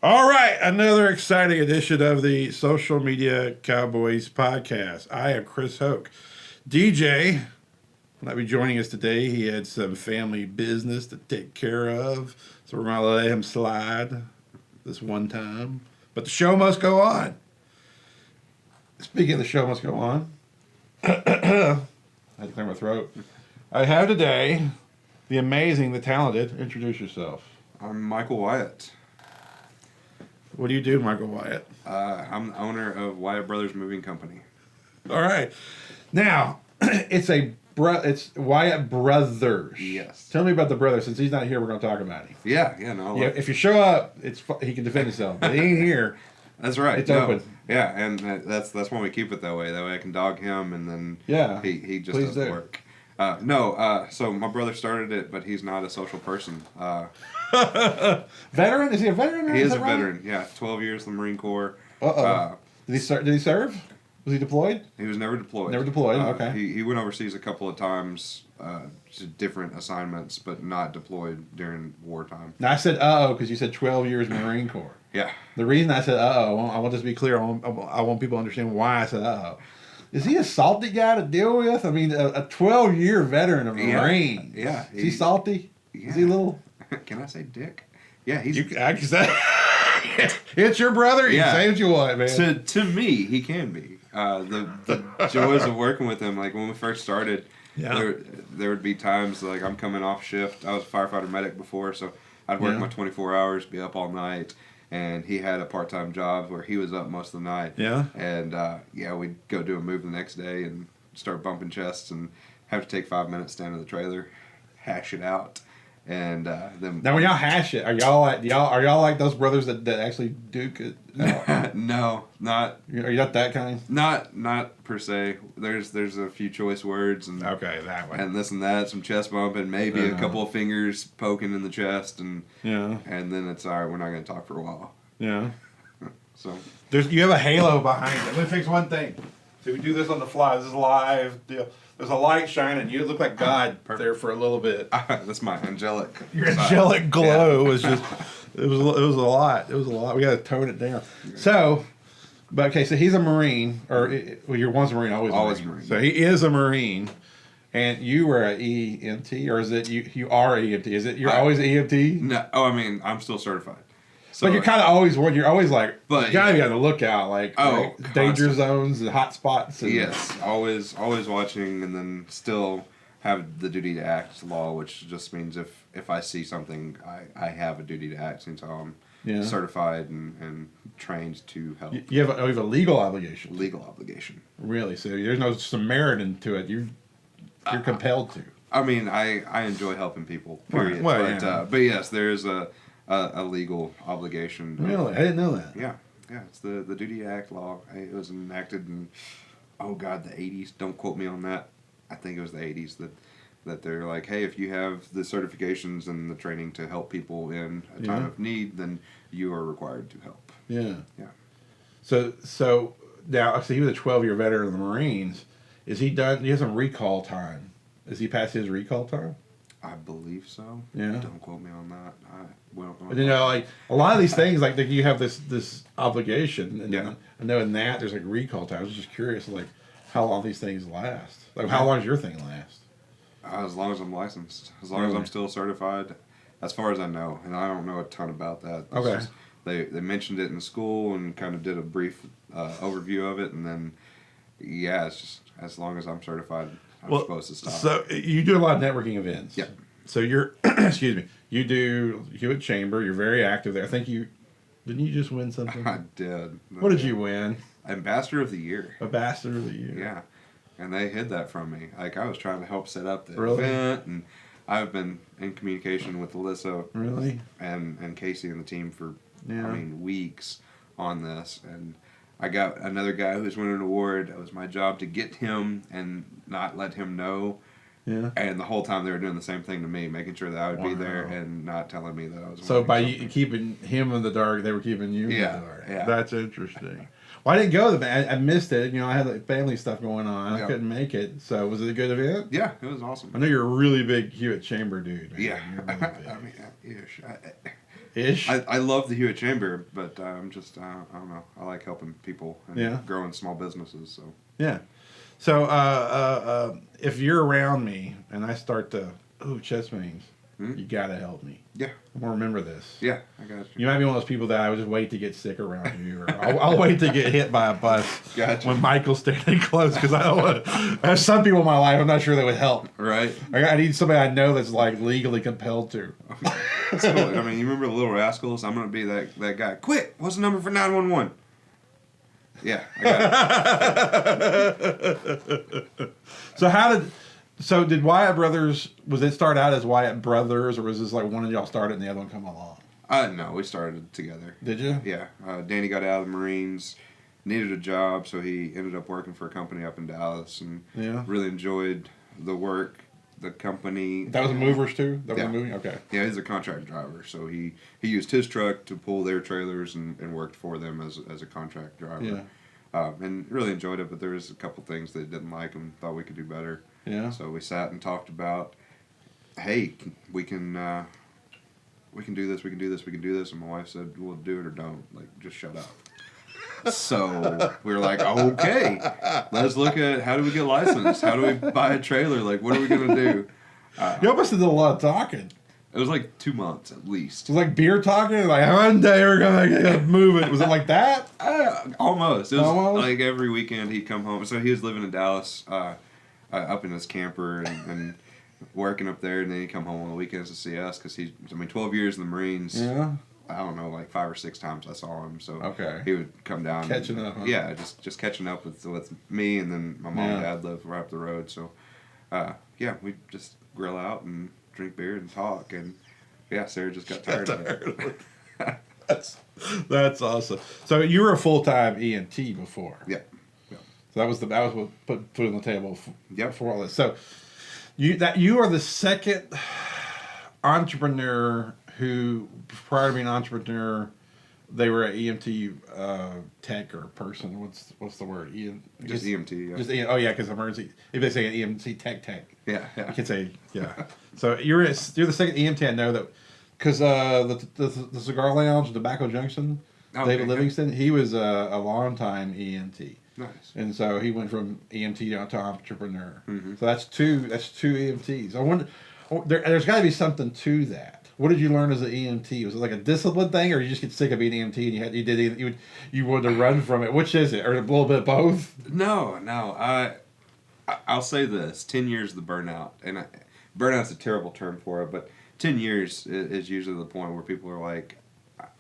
All right, another exciting edition of the Social Media Cowboys podcast. I am Chris Hoke. DJ will not be joining us today. He had some family business to take care of, so we're going to let him slide this one time. But the show must go on. Speaking of the show must go on, I had to clear my throat. I have today the amazing, the talented. Introduce yourself. I'm Michael Wyatt. What do you do, Michael Wyatt? I'm the owner of Wyatt Brothers Moving Company. All right. Now, it's Wyatt Brothers. Yes. Tell me about the brother. Since he's not here, we're going to talk about him. Yeah, If you show up, he can defend himself. But he ain't here. That's right. It's open. Yeah, and that's why we keep it that way. That way I can dog him, and then he just Please does do. work. So my brother started it, but he's not a social person. Veteran? Is he a veteran? He is a veteran. Yeah, 12 years in the Marine Corps. Did he serve? Was he deployed? He was never deployed. Never deployed. Okay. He went overseas a couple of times to different assignments, but not deployed during wartime. Now I said because you said 12 years Marine Corps. Yeah. The reason I said I want this to be clear. I want people to understand why I said Is he a salty guy to deal with? I mean, a 12-year veteran of Marine. Yeah. Is he salty? Yeah. Is he a little? Can I say dick? Yeah, he's. I can say. It's your brother. You can say what you want, man. To me, he can be. The joys of working with him, like when we first started, there would be times like I'm coming off shift. I was a firefighter medic before, so I'd work my 24 hours, be up all night. And he had a part-time job where he was up most of the night. Yeah. And, we'd go do a move the next day and start bumping chests and have to take 5 minutes, stand in the trailer, hash it out. And then... Now, when y'all hash it, are y'all like those brothers that actually duke it? No, not... Are you not that kind? Not per se. There's a few choice words. And okay, that way. And this and that, some chest bumping, maybe a couple of fingers poking in the chest. And then it's, all right, we're not going to talk for a while. Yeah. So... You have a halo behind it. Let me fix one thing. So we do this on the fly. This is live deal. There's a light shining. You look like God there for a little bit. That's my angelic. Your angelic glow was just. It was a lot. It was a lot. We got to tone it down. So, so he's a Marine, you're once a Marine, always a Marine. So he is a Marine, and you were an EMT, or is it you are an EMT? Is it you're always an EMT? No. Oh, I mean, I'm still certified. So, but you're kind of always like, but you gotta be on the lookout, like danger zones and hot spots. And, yes, always watching, and then still have the duty to act law, which just means if I see something, I have a duty to act since I'm certified and trained to help. You have a legal obligation. Legal obligation. Really? So there's no Samaritan to it. You're compelled to. I mean, I enjoy helping people. Period. Well, but yes, there is a legal obligation. Really? I didn't know that. Yeah. It's the Duty to Act law. It was enacted in, the 80s. Don't quote me on that. I think it was the 80s that they're like, hey, if you have the certifications and the training to help people in a time of need, then you are required to help. Yeah. Yeah. So now, he was a 12-year veteran of the Marines. Is he done? He has some recall time. Is he past his recall time? I believe so. Yeah. Don't quote me on that. But like a lot of these things, like you have this obligation, and I know in that there's like recall time. I was just curious, like how long these things last. Like how long does your thing last? As long as I'm licensed, as long as I'm still certified, as far as I know, and I don't know a ton about that. Okay. Just, they mentioned it in school and kind of did a brief overview of it, and then it's just as long as I'm certified. I'm supposed to stop. So you do a lot of networking events. Yeah. So you're, excuse me, you do Hewitt Chamber. You're very active there. I think didn't you just win something? I did. What did you win? Ambassador of the Year. Ambassador of the Year. Yeah. And they hid that from me. Like, I was trying to help set up the Really? event, and I've been in communication with Alyssa. Really? And Casey and the team for, weeks on this. And I got another guy who's winning an award. It was my job to get him and not let him know. Yeah. And the whole time they were doing the same thing to me, making sure that I would be there and not telling me that I was. So by keeping him in the dark, they were keeping you in the dark. Yeah. That's interesting. Well, I didn't go to the event. I missed it. I had like family stuff going on. I couldn't make it. So was it a good event? Yeah, it was awesome. I know you're a really big Hewitt Chamber dude. Man. Yeah. Really I mean, Ish. I love the Hewitt Chamber, but I'm just I don't know. I like helping people and growing small businesses. So yeah. So if you're around me and I start to chest pains, you gotta help me. Yeah. I'm gonna remember this. Yeah, I got you. You might be one of those people that I would just wait to get sick around you, or I'll wait to get hit by a bus when Michael's standing close, because I don't want to. I have some people in my life I'm not sure that would help. Right. I need somebody I know that's like legally compelled to. That's cool. I mean, you remember the Little Rascals? I'm gonna be that guy. Quick, what's the number for 911? Yeah, I got it. So did Wyatt Brothers, was it start out as Wyatt Brothers, or was this like one of y'all started and the other one come along? No, we started together. Did you? Yeah. Danny got out of the Marines, needed a job, so he ended up working for a company up in Dallas, and really enjoyed the work, the company. That was movers too? That was moving? Okay. Yeah, he's a contract driver, so he used his truck to pull their trailers and worked for them as a contract driver. Yeah. And really enjoyed it, but there was a couple things that didn't like and thought we could do better. Yeah. So we sat and talked about, hey, we can do this, we can do this, we can do this. And my wife said, well, do it or don't. Like, just shut up. So we were like, okay, let's look at how do we get licensed? How do we buy a trailer? Like, what are we going to do? You almost did a lot of talking. It was like 2 months at least. It was like beer talking? Like, one day we're going to move it. Was it like that? Almost. It was like every weekend he'd come home. So he was living in Dallas, up in his camper and working up there, and then he'd come home on the weekends to see us because 12 years in the Marines. Yeah. I don't know, like 5 or 6 times I saw him. So he would come down. Catching up, huh? Yeah, just catching up with me, and then my mom and dad live right up the road. So, we just grill out and drink beer and talk. And, Sarah just got tired of it. That's awesome. So you were a full-time EMT before. Yeah. So that was what put on the table for all this. So you are the second entrepreneur who, prior to being an entrepreneur, they were an EMT tech or person. What's the word? Just EMT. Yeah. Just because emergency. If they say an EMT tech. Yeah. You can say So you're the second EMT I know that, because the Cigar Lounge, Tobacco Junction, David Livingston, he was a long-time EMT. Nice. And so he went from EMT down to entrepreneur. Mm-hmm. So that's two EMTs. I wonder, there's got to be something to that. What did you learn as an EMT? Was it like a discipline thing, or you just get sick of being EMT and you wanted to run from it? Which is it, or a little bit of both? No. I'll say this: 10 years of the burnout, and burnout's a terrible term for it, but 10 years is usually the point where people are like,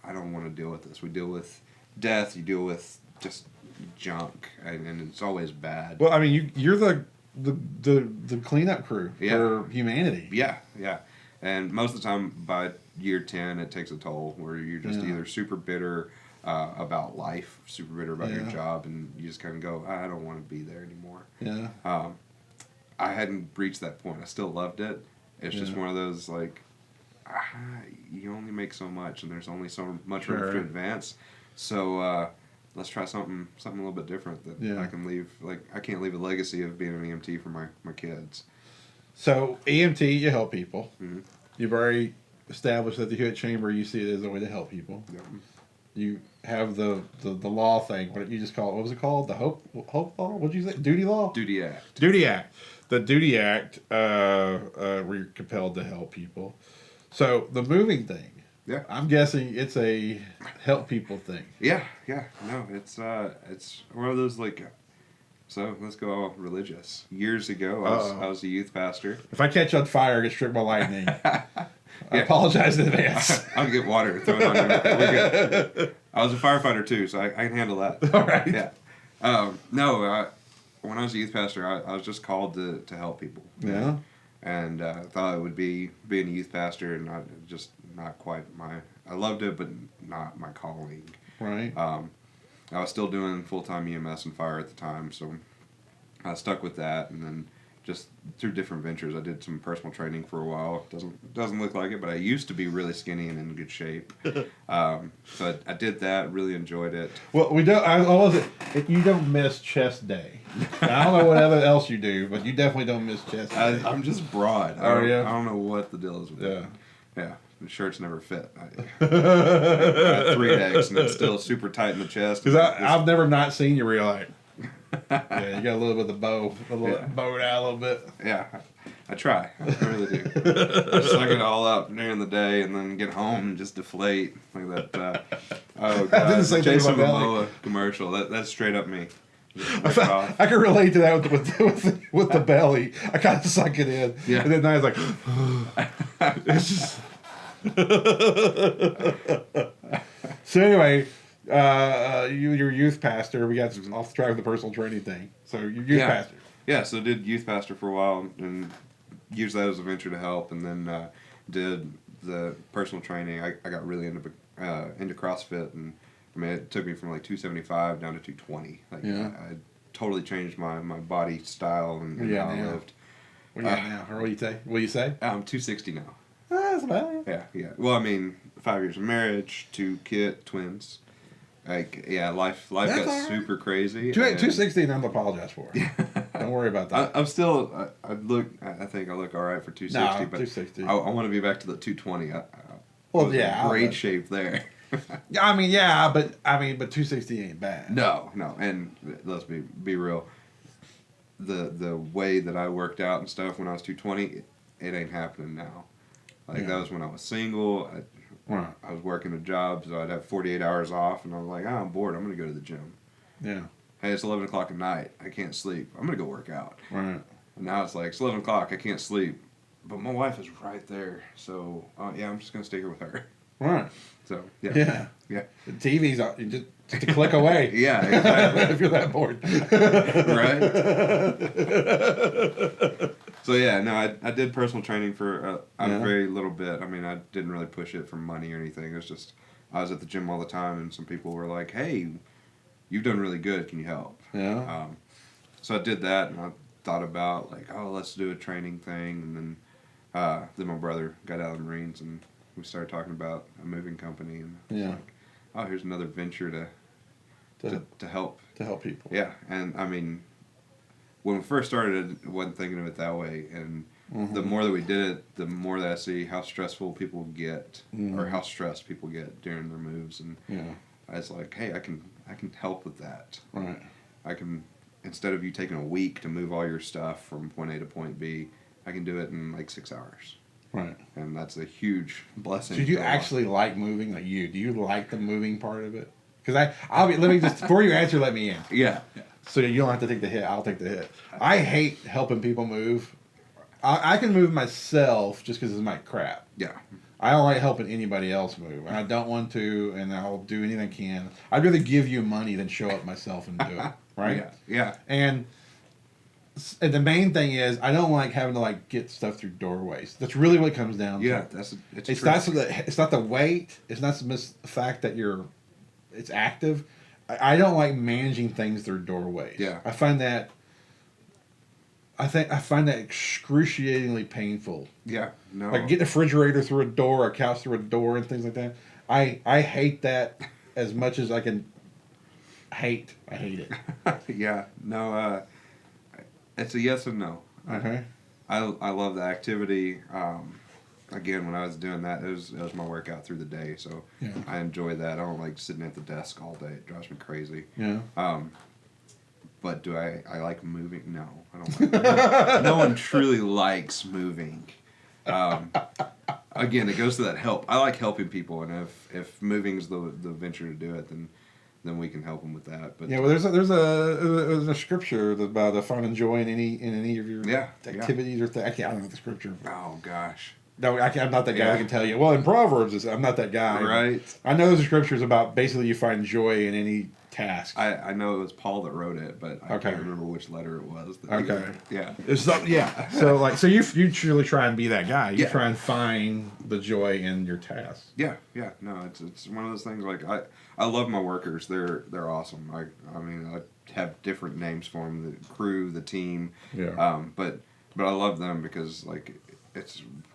I don't want to deal with this. We deal with death. You deal with just junk, and it's always bad. Well, I mean, you're the cleanup crew for humanity. Yeah. And most of the time, by year 10, it takes a toll where you're just either super bitter about life, super bitter about your job, and you just kind of go, I don't want to be there anymore. Yeah. I hadn't reached that point. I still loved it. It's just one of those, like, you only make so much, and there's only so much room to advance. So let's try something a little bit different that I can leave. Like, I can't leave a legacy of being an EMT for my kids. So EMT, you help people. Mm-hmm. You've already established that the Hewitt Chamber, you see it as a way to help people. Yep. You have the law thing. What did you just call it? What was it called? The hope law? What did you say? Duty law? Duty Act. Duty Act. The Duty Act, we're compelled to help people. So the moving thing. Yeah. I'm guessing it's a help people thing. Yeah. No, it's one of those, like, so let's go religious. Years ago, I was a youth pastor. If I catch on fire, I get struck by lightning. I apologize in advance. I'll get water, throw it on you. We're good. I was a firefighter too, so I can handle that. All right. Yeah. When I was a youth pastor, I was just called to help people. Yeah. And thought it would be being a youth pastor, and not quite I loved it, but not my calling. Right. I was still doing full-time EMS and fire at the time, so I stuck with that, and then just through different ventures, I did some personal training for a while. Doesn't look like it, but I used to be really skinny and in good shape. So I did that, really enjoyed it. Well, you don't miss chest day. I don't know what else you do, but you definitely don't miss chest day. I'm just broad. I don't know what the deal is with that. Yeah. the shirts never fit. I had 3X, and it's still super tight in the chest. Because I've never not seen you where you're like, yeah, you got a little bit of the bow, bowed out a little bit. Yeah, I try. I really do. I suck it all up during the day, and then get home and just deflate like that. Oh god, the Jason Momoa commercial. That's straight up me. I can relate to that with the belly. I kind of suck it in, and then I was like, it's just. So anyway, you're youth pastor. We got off track of the personal training thing. So you're youth pastor. Yeah, so did youth pastor for a while and used that as a venture to help, and then did the personal training. I got really into CrossFit, and I mean it took me from like 275 down to 220. Like I totally changed my body style and how I lived. What are you at now? Or what do you say? I'm 260 now. That's about it. Yeah. Well, I mean, 5 years of marriage, 2 twins. Like, life got super crazy. 260, and I'm apologize for it. Don't worry about that. I'm still. I think I look all right for 260. No, but 260. I want to be back to the 220. In great shape there. but 260 ain't bad. No, and let's be real. The way that I worked out and stuff when I was 220, it ain't happening now. Like that was when I was single. I was working a job, so I'd have 48 hours off, and I was like, I'm bored. I'm gonna go to the gym. Yeah. Hey, it's 11 o'clock at night. I can't sleep. I'm gonna go work out. Right. And now it's like it's 11 o'clock. I can't sleep, but my wife is right there. So I'm just gonna stay here with her. Right. So yeah. The TV's just a click away. Yeah, exactly. If you're that bored. Right. So I did personal training for a very little bit. I mean, I didn't really push it for money or anything. It was just I was at the gym all the time, and some people were like, "Hey, you've done really good. Can you help?" Yeah. So I did that, and I thought about like, let's do a training thing, and then my brother got out of the Marines, and we started talking about a moving company, and like, here's another venture to help people. Yeah, and I mean, when we first started, I wasn't thinking of it that way, and the more that we did it, the more that I see how stressful people get, or how stressed people get during their moves, and I was like, hey, I can help with that. Right. I can, instead of you taking a week to move all your stuff from point A to point B, I can do it in like 6 hours. Right. And that's a huge blessing. So do you actually like moving? Like do you like the moving part of it? Because let me just, before you answer, let me in. Yeah. So you don't have to take the hit. I'll take the hit. I hate helping people move. I can move myself just because it's my crap. Yeah. I don't like helping anybody else move. And I don't want to, and I'll do anything I can. I'd rather give you money than show up myself and do it. Right? Yeah. And the main thing is I don't like having to like get stuff through doorways. That's really what it comes down to. Yeah, it's not the weight. It's not the fact that it's active. I don't like managing things through doorways. Yeah. I find that excruciatingly painful. Yeah. No. Like getting a refrigerator through a door, a couch through a door, and things like that. I hate that as much as I can hate. I hate it. Yeah. No. It's a yes and no. Okay. I love the activity. Again, when I was doing that, it was my workout through the day, so I enjoy that. I don't like sitting at the desk all day. It drives me crazy. Yeah. But do I like moving? No, I don't like moving. No one truly likes moving. Again, it goes to that help. I like helping people, and if moving's the venture to do it, then we can help them with that. But there's a scripture about finding joy in any of your activities or things. I don't know the scripture. Oh gosh. No, I'm not that guy that can tell you. Well, in Proverbs, I'm not that guy. Right. I know there's a scriptures about basically you find joy in any task. I know it was Paul that wrote it, but I can't remember which letter it was. Yeah. So you truly try and be that guy. You try and find the joy in your task. Yeah. No, it's one of those things. Like I love my workers. They're awesome. I mean I have different names for them: the crew, the team. Yeah. But I love them because like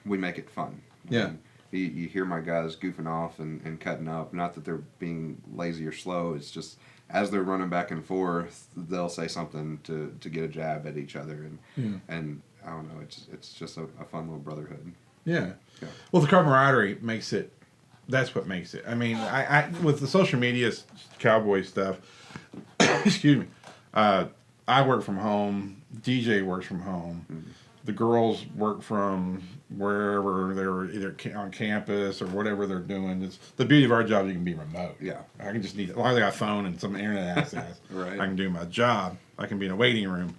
we make it fun. Yeah. You hear my guys goofing off and cutting up. Not that they're being lazy or slow. It's just as they're running back and forth, they'll say something to get a jab at each other, and I don't know. It's just a fun little brotherhood. Yeah. Yeah. Well, the camaraderie makes it. That's what makes it. I mean, I with the social media cowboy stuff. Excuse me. I work from home. DJ works from home. Mm-hmm. The girls work from wherever they're either on campus or whatever they're doing. It's the beauty of our job. You can be remote. Yeah. I can just need as long as I got a phone and some internet access. Right. I can do my job. I can be in a waiting room.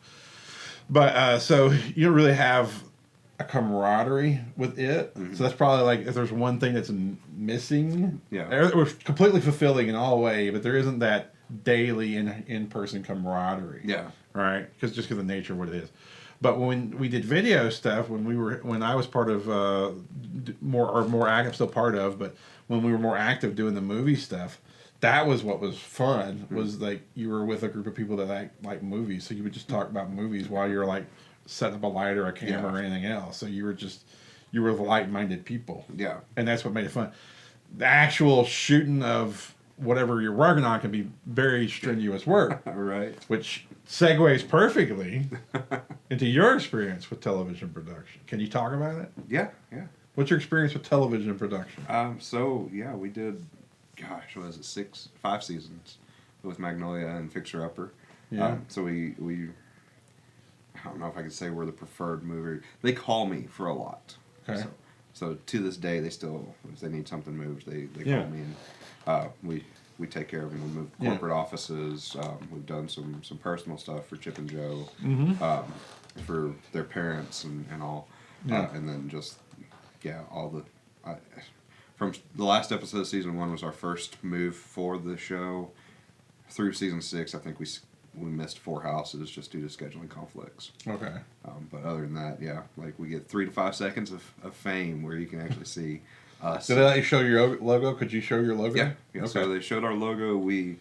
But so you don't really have a camaraderie with it. Mm-hmm. So that's probably like if there's one thing that's missing. Yeah. We're completely fulfilling in all way, but there isn't that daily in-person camaraderie. Yeah. Right? Because of the nature of what it is. But when we did video stuff, when I was part of more active, still part of, but when we were more active doing the movie stuff, that was what was fun. Mm-hmm. Was like you were with a group of people that like movies, so you would just talk about movies while you're like setting up a light or a camera or anything else. So you were the like-minded people. Yeah, and that's what made it fun. The actual shooting of whatever you're working on can be very strenuous work. Right. Which segues perfectly into your experience with television production. Can you talk about it? Yeah. What's your experience with television production? We did, gosh, what is it, 5 seasons with Magnolia and Fixer Upper. Yeah. So we I don't know if I could say we're the preferred movie. They call me for a lot. Okay. So to this day, they still, if they need something moved, they call me, and we take care of them. We move corporate offices. We've done some personal stuff for Chip and Joe, for their parents and all. Yeah. And then just, all the... from the last episode of season 1 was our first move for the show. Through season 6, I think we missed 4 houses just due to scheduling conflicts. Okay. But other than that, like we get 3 to 5 seconds of fame where you can actually see us. Did they let you show your logo? Could you show your logo? Yeah. Okay. So they showed our logo. We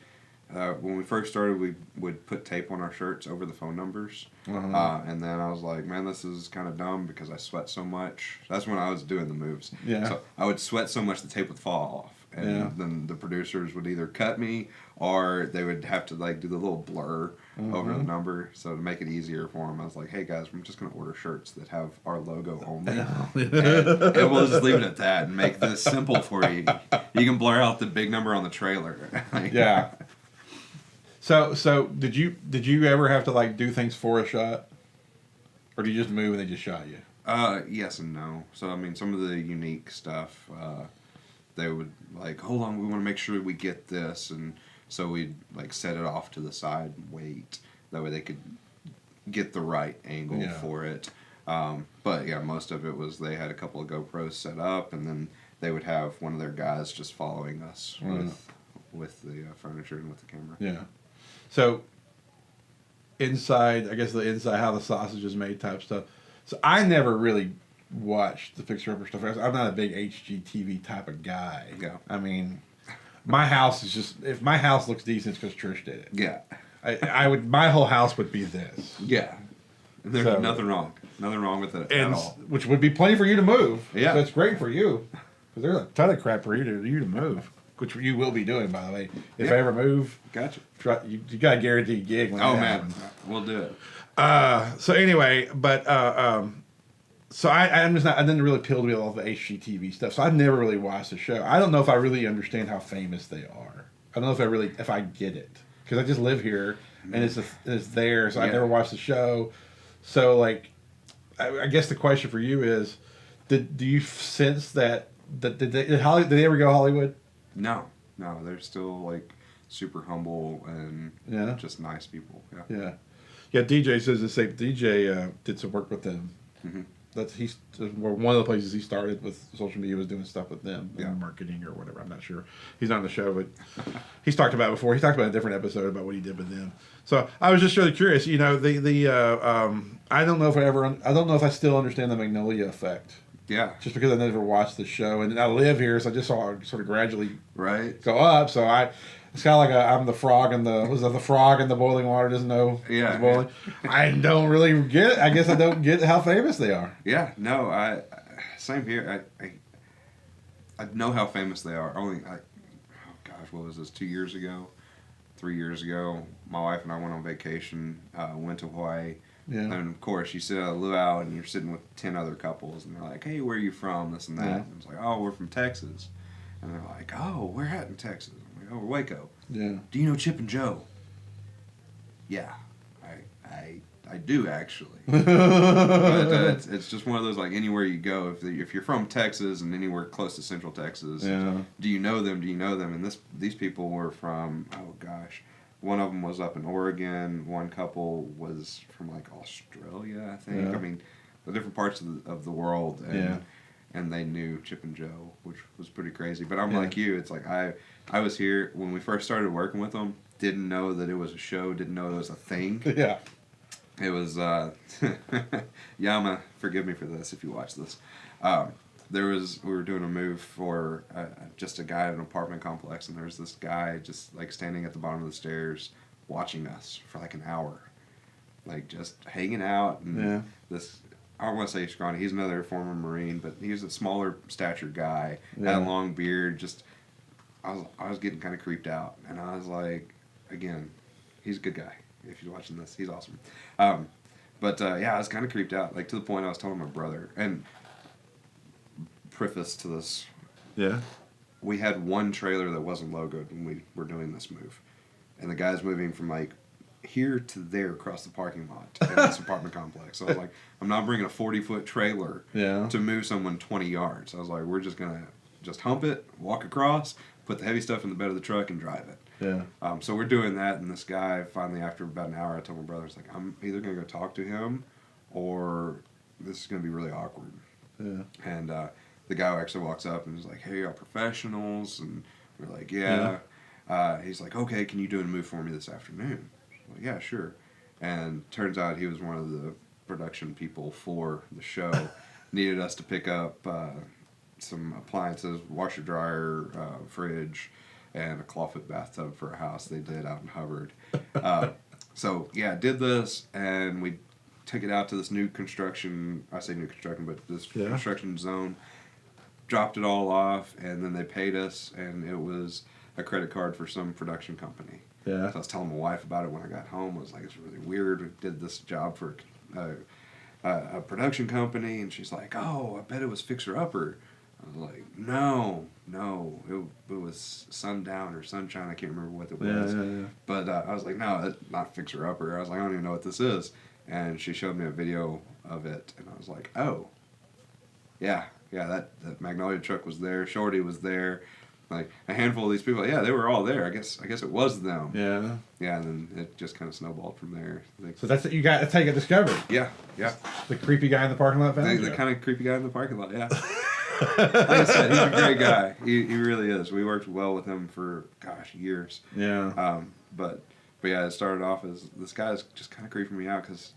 when we first started, we would put tape on our shirts over the phone numbers. And then I was like, man, this is kind of dumb because I sweat so much. That's when I was doing the moves. Yeah. So I would sweat so much the tape would fall off. And then the producers would either cut me or they would have to like do the little blur over the number. So to make it easier for them, I was like, hey guys, I'm just going to order shirts that have our logo only. And we'll just leave it at that and make this simple for you. You can blur out the big number on the trailer. Yeah. So did you ever have to like do things for a shot? Or do you just move and they just shot you? Yes and no. So I mean some of the unique stuff, they would like, hold on, we want to make sure we get this, and so we'd like set it off to the side and wait. That way they could get the right angle for it. But most of it was they had a couple of GoPros set up, and then they would have one of their guys just following us with the furniture and with the camera. Yeah. So inside, I guess the inside, how the sausage is made type stuff. So I never really watched the Fixer Upper stuff. I'm not a big HGTV type of guy. Yeah. I mean, my house is just, if my house looks decent, it's because Trish did it. Yeah. I would, my whole house would be this. Yeah. There's nothing wrong. Nothing wrong with it at all. Which would be plenty for you to move. Yeah. So it's great for you. Because there's a ton of crap for you to move. Which you will be doing, by the way. If I ever move. Gotcha. You got a guaranteed gig when that happens. We'll do it. So anyway, but so I didn't really appeal to me all the HGTV stuff. So I've never really watched the show. I don't know if I really understand how famous they are. I don't know if I get it, because I just live here and it's there. So I've never watched the show. So like, I guess the question for you is, do you sense that did they ever go Hollywood? No, they're still like super humble and just nice people. Yeah. DJ says the same. DJ did some work with them. Mm-hmm. He's one of the places he started with social media was doing stuff with them, marketing or whatever. I'm not sure. He's not on the show, but he's talked about it before. He talked about a different episode about what he did with them. So I was just really curious. You know, I don't know if I still understand the Magnolia effect. Yeah. Just because I never watched the show, and I live here, so I just saw it sort of gradually go up. So it's kind of like I'm the frog in the boiling water doesn't know it's boiling. I don't really get it. I guess I don't get how famous they are. Yeah. No. Same here. I know how famous they are. What was this? 2 years ago, 3 years ago, my wife and I went on vacation. Went to Hawaii. Yeah. And of course, you sit at a luau and you're sitting with 10 other couples, and they're like, "Hey, where are you from?" This and that. Yeah. And it's like, "Oh, we're from Texas." And they're like, "Oh, where at in Texas?" I'm like, "Oh, we're Waco." Yeah. "Do you know Chip and Joe?" "Yeah, I do actually." But it's just one of those, like, anywhere you go, if you're from Texas and anywhere close to Central Texas, do you know them? Do you know them? And these people were from, oh gosh, one of them was up in Oregon. One couple was from like Australia, I think. I mean, the different parts of the world, and they knew Chip and Joe, which was pretty crazy. But I'm like you. It's like I was here when we first started working with them. Didn't know that it was a show. Didn't know it was a thing. Yeah. It was Yama. Forgive me for this if you watch this. We were doing a move for just a guy at an apartment complex, and there was this guy just like standing at the bottom of the stairs watching us for like an hour, like just hanging out. And this, I don't want to say scrawny. He's another former Marine, but he was a smaller statured guy, had a long beard. Just I was getting kind of creeped out, and I was like, again, he's a good guy. If you're watching this, he's awesome. But I was kind of creeped out, like to the point I was telling my brother. And preface to this, we had one trailer that wasn't logoed when we were doing this move, and the guy's moving from like here to there across the parking lot in this apartment complex. So I was like, I'm not bringing a 40-foot trailer to move someone 20 yards. I was like, we're just gonna hump it, walk across, put the heavy stuff in the bed of the truck, and drive it. So we're doing that, and this guy finally, after about an hour, I told my brother, it's like, I'm either gonna go talk to him, or this is gonna be really awkward. And the guy actually walks up and is like, "Hey, y'all professionals?" And we're like, "Yeah." He's like, "Okay, can you do a move for me this afternoon?" I'm like, "Yeah, sure." And turns out he was one of the production people for the show. Needed us to pick up some appliances, washer, dryer, fridge, and a clawfoot bathtub for a house they did out in Hubbard. Did this, and we took it out to this new construction, I say new construction, but this construction zone, dropped it all off, and then they paid us, and it was a credit card for some production company. So I was telling my wife about it when I got home. I was like, it's really weird. We did this job for a production company, and she's like, "Oh, I bet it was Fixer Upper." I was like, no, it was Sundown or Sunshine. I can't remember what it was. But I was like, no, it's not Fixer Upper. I was like, I don't even know what this is. And she showed me a video of it, and I was like, oh, that Magnolia truck was there. Shorty was there. Like a handful of these people, they were all there. I guess it was them. And then it just kind of snowballed from there. So that's it. That's how you got discovered. Yeah. The creepy guy in the parking lot found The kind of creepy guy in the parking lot. Yeah. Like I said, he's a great guy. He really is. We worked well with him for years. But it started off as this guy's just kind of creeping me out because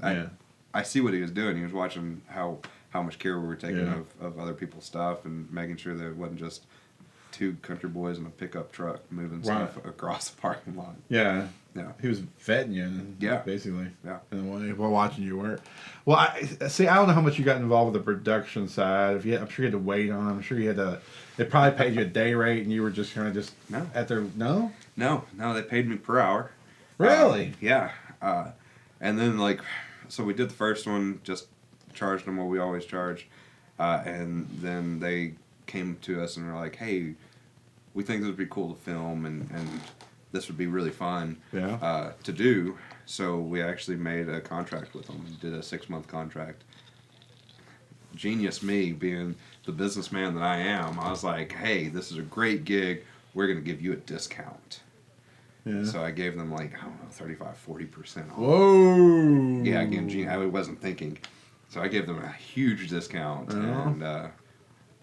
I see what he was doing. He was watching how much care we were taking of other people's stuff and making sure that it wasn't just two country boys in a pickup truck moving stuff across the parking lot. He was vetting you. Basically. And while watching you work. Well, I don't know how much you got involved with the production side. I'm sure you had to wait on them. I'm sure you had to. They probably paid you a day rate, and you were just kind of at their no. They paid me per hour. Really? And then so we did the first one, just charged them what we always charge, and then they came to us and were like, "Hey, we think this would be cool to film, and this would be really fun to do." So we actually made a contract with them. Did a 6-month contract. Genius me, being the businessman that I am, I was like, "Hey, this is a great gig. We're going to give you a discount." So I gave them 35-40% off. Whoa! Yeah, again, I wasn't thinking. So I gave them a huge discount and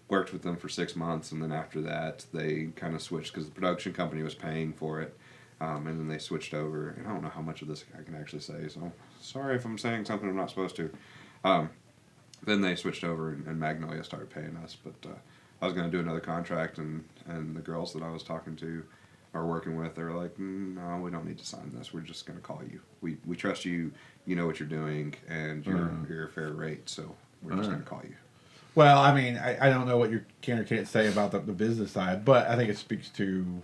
worked with them for 6 months, and then after that they kind of switched because the production company was paying for it, and then they switched over. And I don't know how much of this I can actually say, so sorry if I'm saying something I'm not supposed to. Then they switched over, and Magnolia started paying us, but I was going to do another contract, and the girls that I was talking to or working with, they were like, "No, we don't need to sign this. We're just going to call you. We trust you. You know what you're doing, and you're a fair rate, so we're just going to call you." Well, I mean, I don't know what you can or can't say about the business side, but I think it speaks to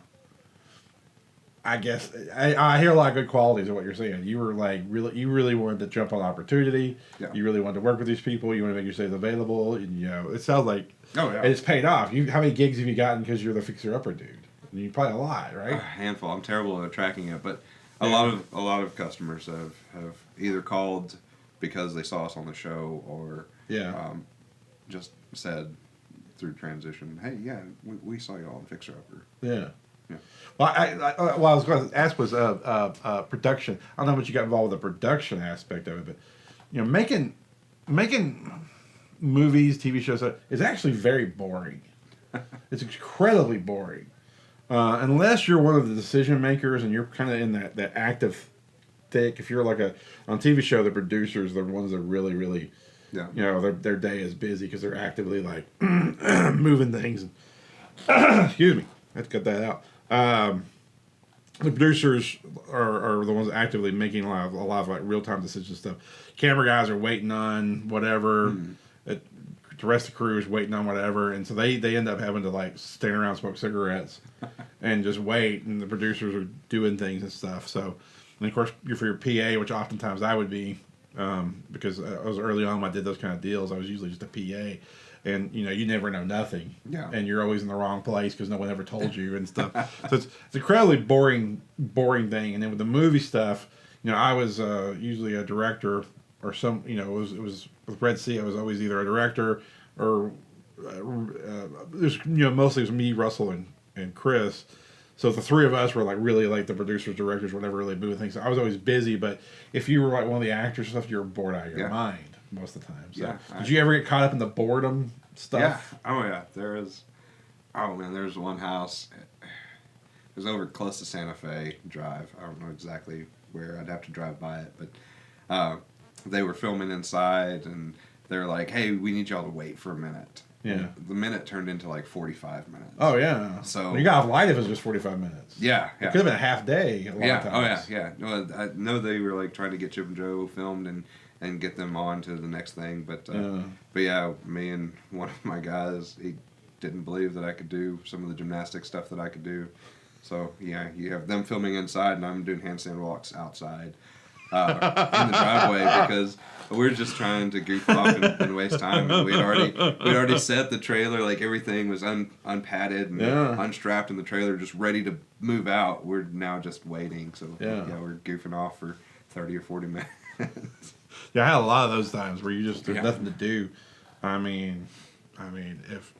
I guess I hear a lot of good qualities of what you're saying. You were like you really wanted to jump on opportunity. Yeah. You really wanted to work with these people. You want to make yourself available. And, you know, it sounds like it's paid off. How many gigs have you gotten because you're the fixer upper dude? I mean, probably a lot, right? A handful. I'm terrible at tracking it, but a lot of customers have either called because they saw us on the show or just said through transition, hey, yeah, we saw you all in Fixer Upper. Yeah. Yeah. Well, I was going to ask was production. I don't know how much you got involved with the production aspect of it, but you know, making movies, TV shows is actually very boring. It's incredibly boring, unless you're one of the decision makers and you're kind of in that active thick. If you're like on TV show, the producers, the ones that really. Yeah. You know, their day is busy because they're actively like moving things. Excuse me, I have to cut that out. The producers are the ones actively making a lot of like real time decision stuff. Camera guys are waiting on whatever. The rest of the crew is waiting on whatever, and so they end up having to like stand around, smoke cigarettes, and just wait. And the producers are doing things and stuff. So, and of course, you're for your PA, which oftentimes I would be. Because I was early on when I did those kind of deals, I was usually just a PA, and you know you never know nothing, and you're always in the wrong place because no one ever told you and stuff. So it's incredibly boring thing. And then with the movie stuff, you know, I was usually a director or some, you know, it was with Red Sea. I was always either a director or there's, you know, mostly it was me, Russell, and Chris. So the three of us were like really like the producers, directors, whatever, really moving things. So I was always busy, but if you were like one of the actors and stuff, you were bored out of your mind most of the time. So did you ever get caught up in the boredom stuff? Yeah. Oh yeah. There's one house. It was over close to Santa Fe Drive. I don't know exactly where. I'd have to drive by it, but they were filming inside, and they were like, "Hey, we need y'all to wait for a minute." Yeah. The minute turned into like 45 minutes. Oh, yeah. So you got off light if it was just 45 minutes. Yeah. It could have been a half day. A lot of times. Oh, yeah. No, I know they were like trying to get Chip and Joe filmed and get them on to the next thing. But yeah, me and one of my guys, he didn't believe that I could do some of the gymnastic stuff that I could do. So, yeah, you have them filming inside, and I'm doing handstand walks outside in the driveway because we're just trying to goof off and waste time. And we'd already set the trailer, like everything was unpadded and unstrapped in the trailer, just ready to move out. We're now just waiting. So we're goofing off for 30 or 40 minutes. Yeah, I had a lot of those times where there's nothing to do. I mean, if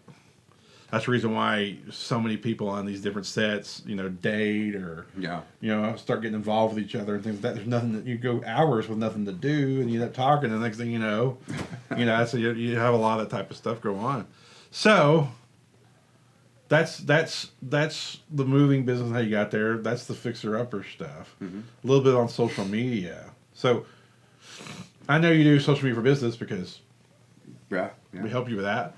that's the reason why so many people on these different sets, you know, date or you know, start getting involved with each other and things like that. There's nothing that you go hours with nothing to do, and you end up talking, and the next thing you know, so you have a lot of that type of stuff go on. So that's the moving business, how you got there. That's the fixer upper stuff. A little bit on social media. So I know you do social media for business because we help you with that.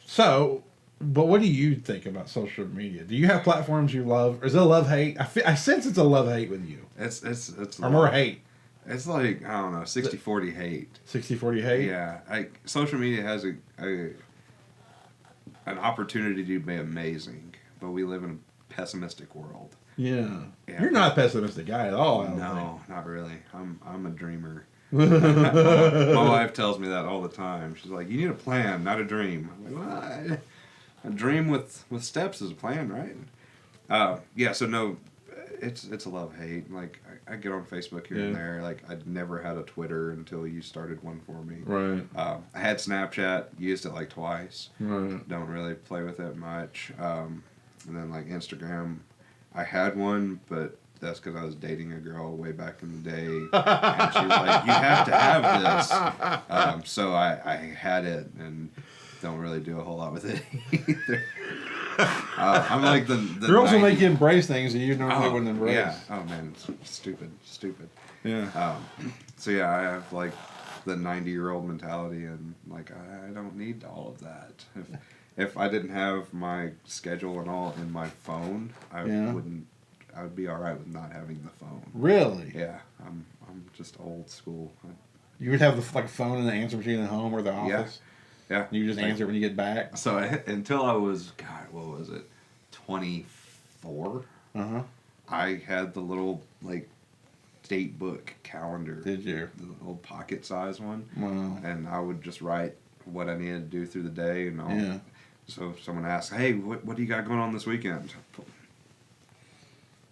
So. But what do you think about social media? Do you have platforms you love? Or is it a love-hate? I sense it's a love-hate with you. It's or more hate. It's like, I don't know, 60-40 hate. 60-40 hate? Yeah. Social media has an opportunity to be amazing, but we live in a pessimistic world. Yeah. You're not a pessimistic guy at all, I don't think. Not really. I'm a dreamer. My wife tells me that all the time. She's like, you need a plan, not a dream. I'm like, what? A dream with steps is a plan, right? So no, it's a love-hate. Like, I get on Facebook here and there. Like, I'd never had a Twitter until you started one for me. Right. I had Snapchat, used it like twice. Right. Don't really play with it much. And then, like, Instagram, I had one, but that's because I was dating a girl way back in the day. And she was like, you have to have this. So I had it, and don't really do a whole lot with it either. I'm like the girls will make you embrace things that you normally wouldn't embrace. Yeah. Oh man, it's stupid. Yeah. So yeah, I have like the 90-year-old mentality, and like I don't need all of that. If I didn't have my schedule and all in my phone, I would be all right with not having the phone. Really? Yeah. I'm just old school. You would have a phone and an answer machine at home or the office. Yeah. You just answer when you get back. So until I was, what was it, 24? I had the little like date book calendar. Did you? The little pocket size one. Wow. And I would just write what I needed to do through the day, and all. Yeah. So if someone asks, "Hey, what do you got going on this weekend?"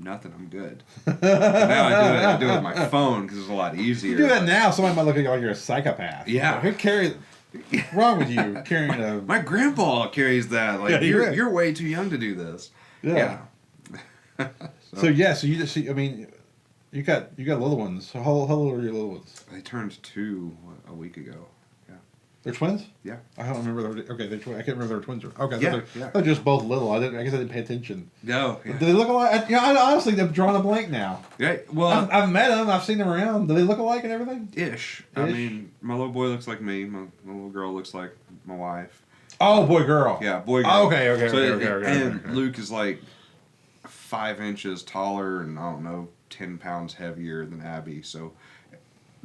Nothing. I'm good. Now I do it with my phone because it's a lot easier. You do that now, somebody might look at you like you're a psychopath. Yeah. Like, what's wrong with you carrying a... My grandpa carries that. Like, yeah, you're way too young to do this. Yeah. So you just see, I mean, you got little ones. How old are your little ones? They turned 2 a week ago. Yeah. They're twins? Yeah. I don't remember. Okay, they're I can't remember they were twins. Okay, Yeah. they're just both little. I guess I didn't pay attention. No. Yeah. Do they look alike? I honestly, they've drawn a blank now. Yeah. Well, I've met them. I've seen them around. Do they look alike and everything? Ish. I mean, my little boy looks like me. My little girl looks like my wife. Oh, boy, girl. Yeah, boy, girl. Oh, okay. And Luke is like 5 inches taller and, I don't know, 10 pounds heavier than Abby. So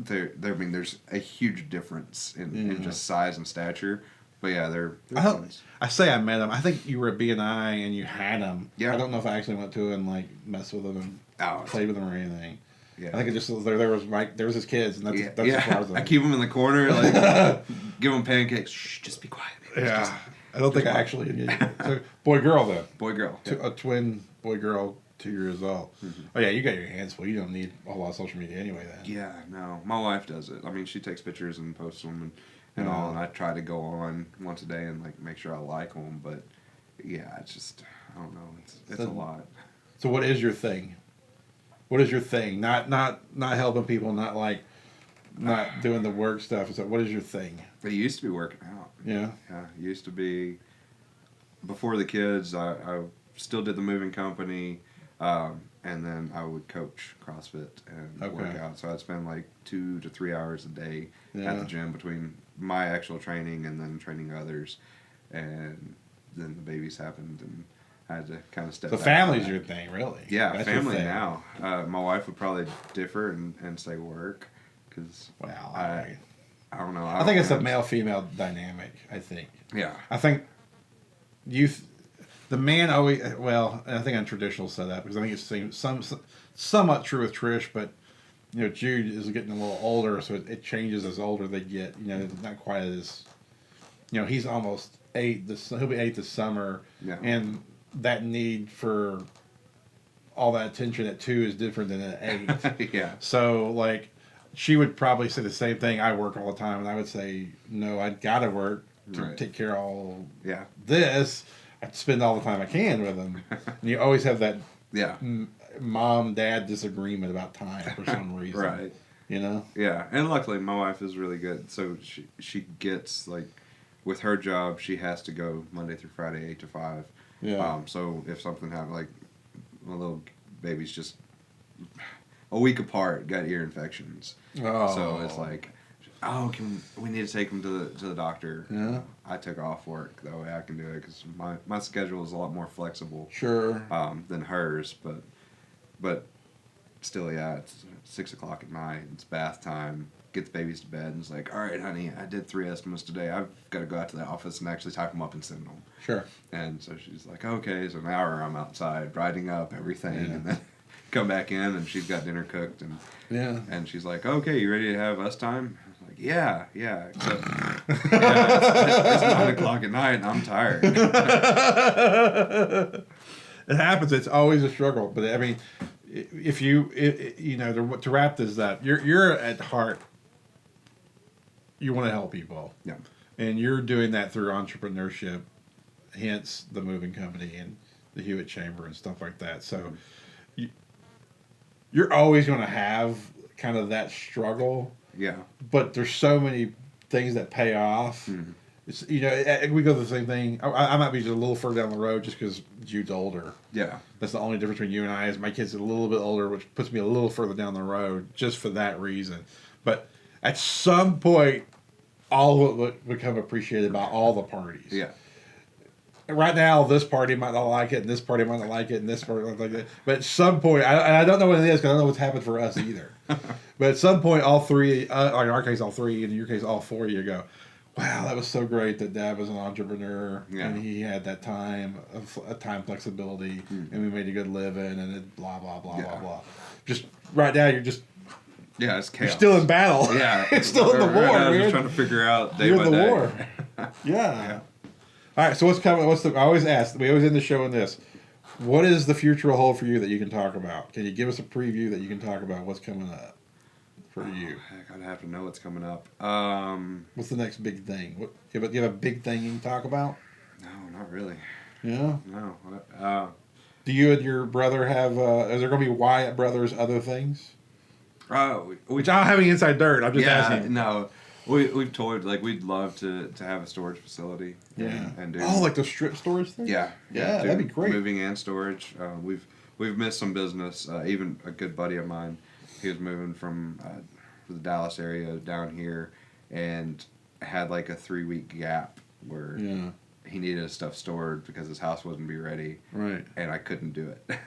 I mean, there's a huge difference in just size and stature. But yeah, they're twins. I say I met them. I think you were at B&I and you had them. Yeah. I don't know if I actually went to and like messed with them and played with them or anything. Yeah. I think it just there was his kids and that's as far as I keep them in the corner, like give them pancakes. Shh, just be quiet. Baby. Yeah. I don't think I actually. So boy, girl then. Boy, girl. A twin boy, girl, 2 years old. Mm-hmm. Oh yeah, you got your hands full. You don't need a whole lot of social media anyway. Then. Yeah, no, my wife does it. I mean, she takes pictures and posts them and all, and I try to go on once a day and like make sure I like them. But yeah, it's just I don't know. It's a lot. So what is your thing? What is your thing? Not helping people. Not doing the work stuff. So what is your thing? It used to be working out. Yeah. Yeah, it used to be before the kids. I still did the moving company, and then I would coach CrossFit and work out. So I'd spend like 2 to 3 hours a day at the gym between my actual training and then training others. And then the babies happened and I had to kind of step back. So family's your thing, really? Yeah, that's family now. My wife would probably differ and say work because I don't know. I think it's a male-female dynamic, I think. Yeah. I think the man always, well, I think on traditional setup, because I think it's somewhat true with Trish, but, you know, Jude is getting a little older, so it changes as older they get. You know, it's not quite as, you know, he's almost 8. He'll be 8 this summer, and that need for all that attention at 2 is different than at 8. Yeah. So, like, she would probably say the same thing. I work all the time, and I would say, no, I gotta work to take care of all this. I spend all the time I can with them. And you always have that mom-dad disagreement about time for some reason. Right. You know? Yeah, and luckily my wife is really good. So she gets, like, with her job, she has to go Monday through Friday, 8 to 5. Yeah. So if something happened, like, my little baby's just a week apart, got ear infections. Oh. So it's like, we need to take him to the doctor. Yeah. I took off work, that way I can do it, because my schedule is a lot more flexible. Sure. Than hers, but still, yeah, it's 6 o'clock at night, it's bath time, get the babies to bed, and it's like, all right, honey, I did 3 estimates today, I've got to go out to the office and actually type them up and send them. Sure. And so she's like, okay, so an hour I'm outside writing up everything, and then come back in, and she's got dinner cooked, and she's like, okay, you ready to have us time? I was like, yeah, except it's 9 o'clock at night, and I'm tired. It happens. It's always a struggle. But I mean, if you know, to wrap this up, you're at heart, you want to help people. Yeah. And you're doing that through entrepreneurship, hence the moving company and the Hewitt Chamber and stuff like that. So you're always going to have kind of that struggle. Yeah. But there's so many things that pay off. Mm-hmm. It's, you know, we go through the same thing. I might be just a little further down the road just because Jude's older. Yeah. That's the only difference between you and I is my kid's a little bit older, which puts me a little further down the road just for that reason. But at some point, all of it would become appreciated by all the parties. Yeah. Right now, this party might not like it, and this party might not like it, and this party might not like it. But at some point, I don't know what it is because I don't know what's happened for us either. But at some point, all three, in our case, all three, in your case, all four, you go, wow, that was so great that Dad was an entrepreneur Yeah. and he had that time a time flexibility, and we made a good living, and it blah blah blah blah blah. Just right now, you're just it's chaos. you're still in battle. Yeah, it's still in the war, now man. just trying to figure out day You're by in the day. war. Yeah. All right. So what's coming? I always ask. We always end the show in this. What is the future hold for you that you can talk about? Can you give us a preview that you can talk about what's coming up for you? Heck, I'd have to know what's coming up. What's the next big thing? What you have a big thing you can talk about? No, not really. Yeah. No. Do you and your brother have? Is there going to be Wyatt Brothers other things? Which I don't have any inside dirt. I'm just asking. No. We've told like we'd love to have a storage facility. Yeah. And do, like the strip storage thing. Yeah. Yeah, do that'd be great. Moving and storage. We've missed some business. Even a good buddy of mine, he was moving from the Dallas area down here, and had like a 3-week gap where he needed his stuff stored because his house wasn't be ready. Right. And I couldn't do it.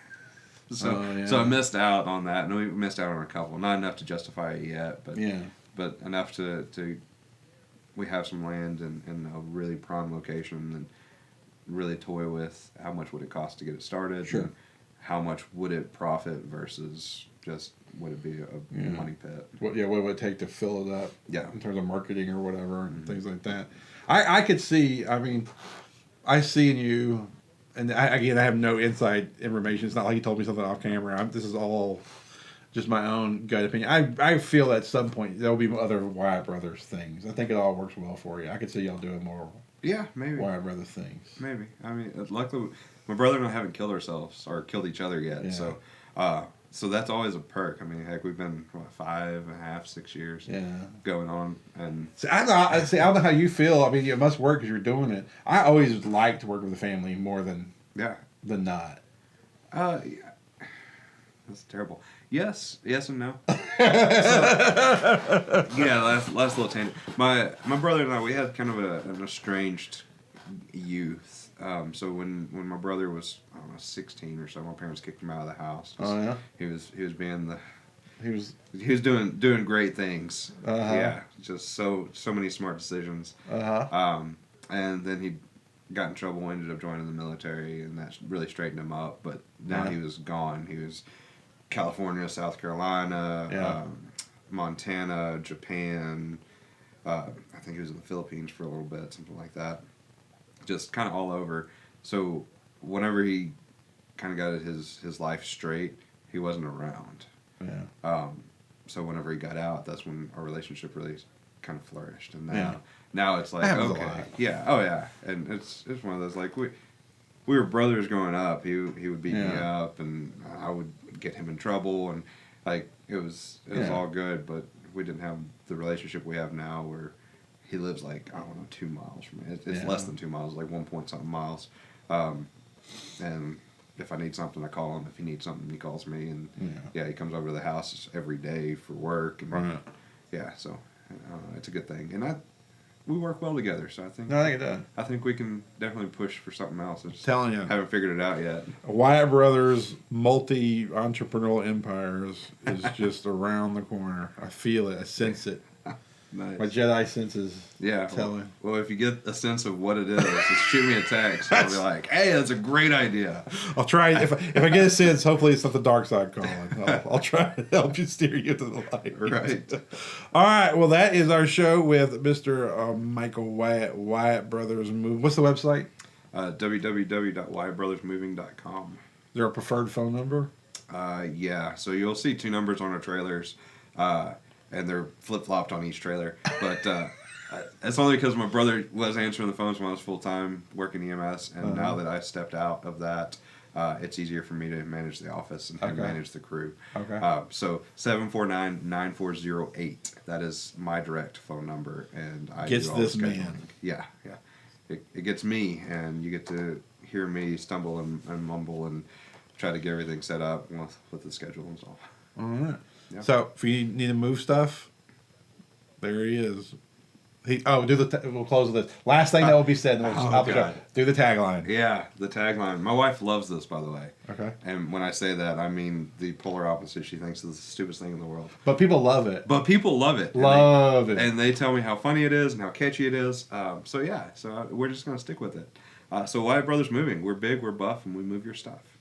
So I missed out on that, and we missed out on a couple. Not enough to justify it yet, but enough to we have some land in a really prime location and really toy with how much would it cost to get it started. Sure. And how much would it profit versus just would it be a money pit? What would it take to fill it up? Yeah. In terms of marketing or whatever and things like that. I could see. I mean, I see in you. And I have no inside information. It's not like he told me something off camera. This is all just my own gut opinion. I feel at some point there will be other Wyatt Brothers things. I think it all works well for you. I could see y'all doing more Maybe. Wyatt Brothers things. Maybe. I mean, luckily, my brother and I haven't killed ourselves or killed each other yet. Yeah. So that's always a perk. I mean, heck, we've been 5.5, 6 years going on, and I don't know how you feel. I mean, it must work because you're doing it. I always like to work with the family more than not. That's terrible. Yes and no. Last little tangent. My brother and I, we had kind of an estranged youth. So when my brother was 16 or so, my parents kicked him out of the house. Oh yeah. He was being He was doing great things. Uh-huh. Yeah, just so many smart decisions. And then he got in trouble, ended up joining the military, and that really straightened him up. But now he was gone. He was California, South Carolina, Montana, Japan. I think he was in the Philippines for a little bit, something like that. Just kind of all over. So whenever he kind of got his life straight, he wasn't around. Yeah. So whenever he got out, that's when our relationship really kind of flourished. And now it's like, okay, and it's one of those like we were brothers growing up. He would beat me up, and I would get him in trouble, and like it was all good, but we didn't have the relationship we have now where he lives like, I don't know, 2 miles from me. It's less than 2 miles, like 1 point something miles. And if I need something, I call him. If he needs something, he calls me. And he comes over to the house every day for work. And so it's a good thing. And we work well together, so I think it does. I think we can definitely push for something else. I just Telling you, haven't figured it out yet. Wyatt Brothers multi-entrepreneurial empires is just around the corner. I feel it. I sense it. Nice. My Jedi senses. Telling. Well, if you get a sense of what it is, just shoot me a text. I'll be like, "Hey, that's a great idea." I'll try. If I get a sense, hopefully it's not the dark side calling. I'll try to help you steer you to the light. Right. All right. Well, that is our show with Mr. Michael Wyatt, Wyatt Brothers Moving. What's the website? www.wyattbrothersmoving.com. Is there a preferred phone number? So you'll see 2 numbers on our trailers. And they're flip-flopped on each trailer. But it's only because my brother was answering the phones when I was full-time working EMS, and now that I stepped out of that, it's easier for me to manage the office and manage the crew. Okay. So 749-9408. That is my direct phone number, and I gets do all the this scheduling. man. Yeah. It gets me, and you get to hear me stumble and mumble and try to get everything set up with the schedule and stuff. All right. Yeah. So if you need to move stuff, there he is. We'll close with this. Last thing that will be said. And we'll stop the show. Do the tagline. Yeah, the tagline. My wife loves this, by the way. Okay. And when I say that, I mean the polar opposite. She thinks it's the stupidest thing in the world. But people love it. Love it. And they tell me how funny it is and how catchy it is. So we're just going to stick with it. So Wyatt Brothers Moving. We're big, we're buff, and we move your stuff.